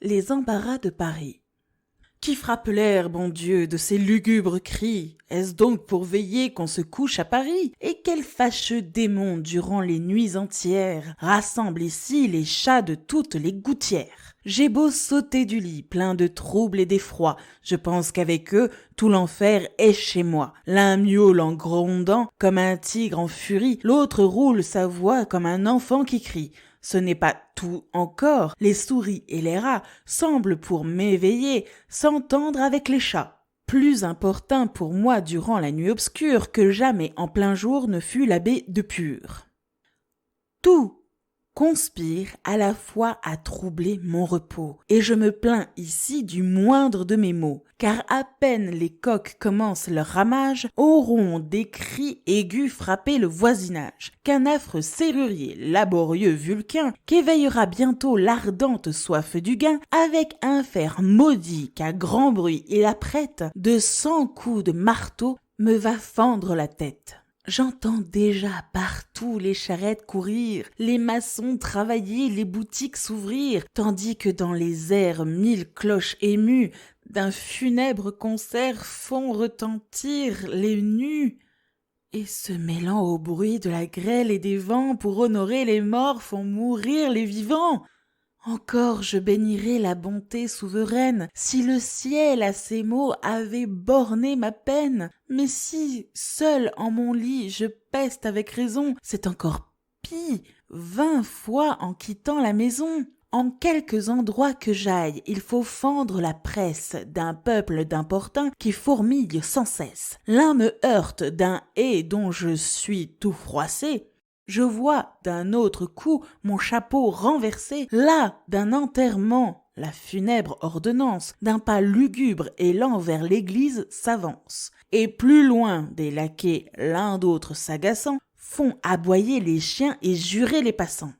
Les embarras de Paris. Qui frappe l'air, bon Dieu, de ces lugubres cris? Est-ce donc pour veiller qu'on se couche à Paris? Et quel fâcheux démon, durant les nuits entières, rassemble ici les chats de toutes les gouttières? J'ai beau sauter du lit, plein de troubles et d'effroi, je pense qu'avec eux, tout l'enfer est chez moi. L'un miaule en grondant comme un tigre en furie, l'autre roule sa voix comme un enfant qui crie. Ce n'est pas tout encore, les souris et les rats semblent pour m'éveiller s'entendre avec les chats. Plus importun pour moi durant la nuit obscure que jamais en plein jour ne fut l'abbé de Pur. Tout conspire à la fois à troubler mon repos, et je me plains ici du moindre de mes maux, car à peine les coqs commencent leur ramage, auront des cris aigus frappé le voisinage, qu'un affreux serrurier, laborieux Vulcain, qu'éveillera bientôt l'ardente soif du gain, avec un fer maudit qu'à grand bruit il apprête, de 100 coups de marteau me va fendre la tête. J'entends déjà partout les charrettes courir, les maçons travailler, les boutiques s'ouvrir, tandis que dans les airs 1000 cloches émues d'un funèbre concert font retentir les nus, et se mêlant au bruit de la grêle et des vents pour honorer les morts font mourir les vivants. Encore je bénirais la bonté souveraine, si le ciel à ces mots avait borné ma peine. Mais si, seul en mon lit, je peste avec raison, c'est encore pis, 20 fois en quittant la maison. En quelques endroits que j'aille, il faut fendre la presse d'un peuple d'importuns qui fourmille sans cesse. L'un me heurte d'un ais dont je suis tout froissé. Je vois d'un autre coup mon chapeau renversé, là d'un enterrement, la funèbre ordonnance d'un pas lugubre et lent vers l'église s'avance. Et plus loin des laquais, l'un d'autre s'agaçant, font aboyer les chiens et jurer les passants.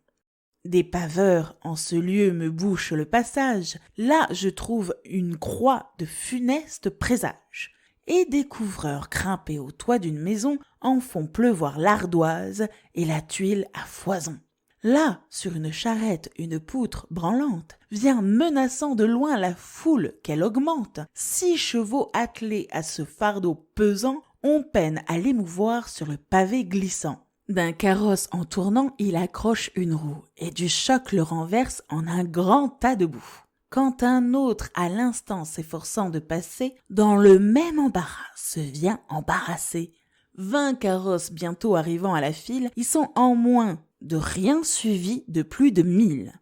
Des paveurs en ce lieu me bouchent le passage, là je trouve une croix de funeste présage. Et des couvreurs grimpés au toit d'une maison en font pleuvoir l'ardoise et la tuile à foison. Là, sur une charrette, une poutre branlante vient menaçant de loin la foule qu'elle augmente. 6 chevaux attelés à ce fardeau pesant ont peine à l'émouvoir sur le pavé glissant. D'un carrosse en tournant, il accroche une roue et du choc le renverse en un grand tas de boue. Quand un autre, à l'instant s'efforçant de passer, dans le même embarras se vient embarrasser. 20 carrosses bientôt arrivant à la file, y sont en moins de rien suivis de plus de 1000.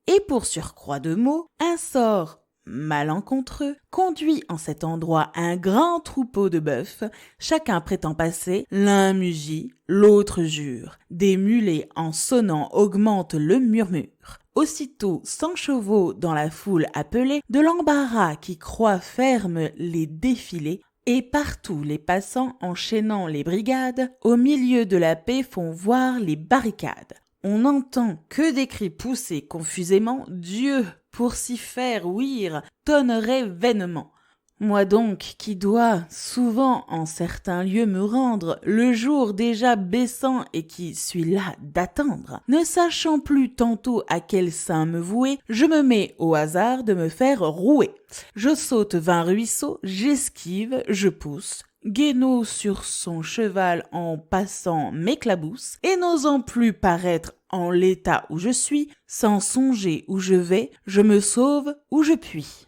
Et pour surcroît de mots, un sort malencontreux conduit en cet endroit un grand troupeau de bœufs, chacun prétend passer, l'un mugit, l'autre jure. Des mulets en sonnant augmentent le murmure. Aussitôt 100 chevaux dans la foule appelés, de l'embarras qui croit ferme les défilés, et partout les passants enchaînant les brigades, au milieu de la paix font voir les barricades. On n'entend que des cris poussés confusément, Dieu, pour s'y faire ouïr, tonnerait vainement. Moi donc, qui dois souvent en certains lieux me rendre, le jour déjà baissant et qui suis là d'attendre, ne sachant plus tantôt à quel sein me vouer, je me mets au hasard de me faire rouer. Je saute 20 ruisseaux, j'esquive, je pousse. Guénaud sur son cheval en passant m'éclabousse, et n'osant plus paraître en l'état où je suis, sans songer où je vais, je me sauve où je puis.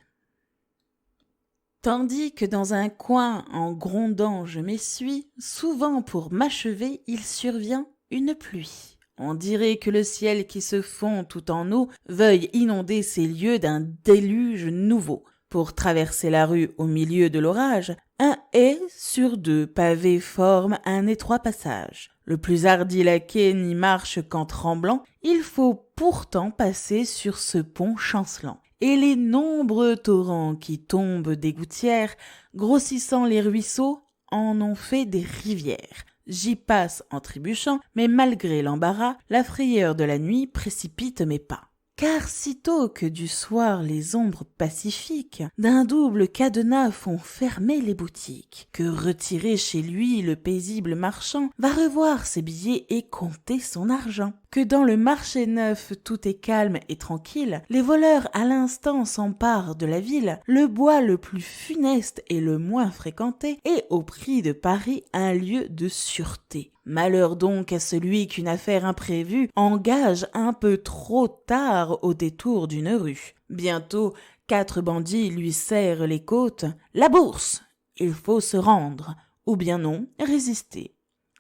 Tandis que dans un coin en grondant je m'essuie, souvent pour m'achever il survient une pluie. On dirait que le ciel qui se fond tout en eau veuille inonder ces lieux d'un déluge nouveau. Pour traverser la rue au milieu de l'orage, un ais sur 2 pavés forme un étroit passage. Le plus hardi laquais n'y marche qu'en tremblant, il faut pourtant passer sur ce pont chancelant. Et les nombreux torrents qui tombent des gouttières, grossissant les ruisseaux, en ont fait des rivières. J'y passe en trébuchant, mais malgré l'embarras, la frayeur de la nuit précipite mes pas. Car sitôt que du soir les ombres pacifiques d'un double cadenas font fermer les boutiques, que retiré chez lui le paisible marchand va revoir ses billets et compter son argent. que dans le marché neuf tout est calme et tranquille, les voleurs à l'instant s'emparent de la ville, le bois le plus funeste et le moins fréquenté est au prix de Paris un lieu de sûreté. Malheur donc à celui qu'une affaire imprévue engage un peu trop tard au détour d'une rue. Bientôt, 4 bandits lui serrent les côtes. La bourse! Il faut se rendre, ou bien non, résister.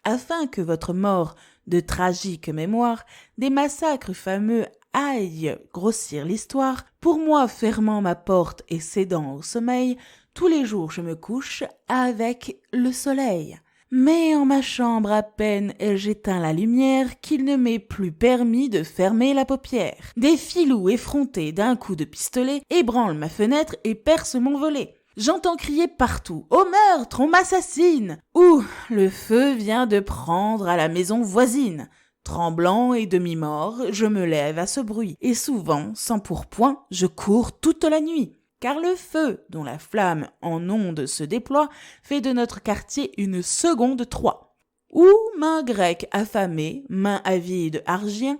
Afin que votre mort de tragique mémoire, des massacres fameux aillent grossir l'histoire, pour moi fermant ma porte et cédant au sommeil, tous les jours je me couche avec le soleil. Mais en ma chambre à peine j'éteins la lumière qu'il ne m'est plus permis de fermer la paupière. Des filous effrontés d'un coup de pistolet ébranlent ma fenêtre et percent mon volet. J'entends crier partout « Au meurtre, on m'assassine !» ou « Le feu vient de prendre à la maison voisine !» Tremblant et demi-mort, je me lève à ce bruit, et souvent, sans pourpoint, je cours toute la nuit. Car le feu, dont la flamme en ondes se déploie, fait de notre quartier une seconde Troie. Où main grecque affamée, main avide argien,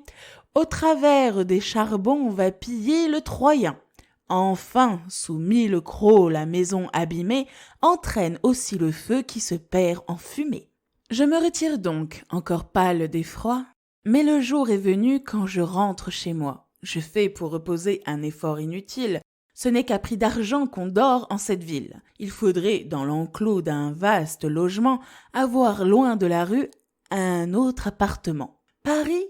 au travers des charbons va piller le Troyen. Enfin, sous 1000 crocs la maison abîmée entraîne aussi le feu qui se perd en fumée. Je me retire donc, encore pâle d'effroi, mais le jour est venu quand je rentre chez moi. Je fais pour reposer un effort inutile. Ce n'est qu'à prix d'argent qu'on dort en cette ville. Il faudrait, dans l'enclos d'un vaste logement, avoir loin de la rue un autre appartement. Paris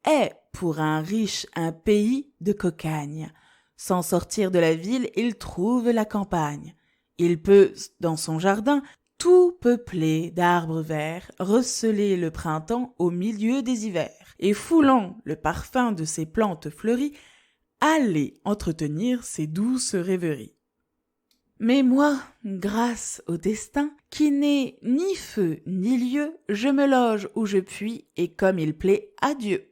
est, pour un riche, un pays de cocagne. Sans sortir de la ville, il trouve la campagne. Il peut, dans son jardin, tout peupler d'arbres verts, receler le printemps au milieu des hivers, et foulant le parfum de ses plantes fleuries, aller entretenir ses douces rêveries. Mais moi, grâce au destin, qui n'est ni feu ni lieu, je me loge où je puis, et comme il plaît à Dieu.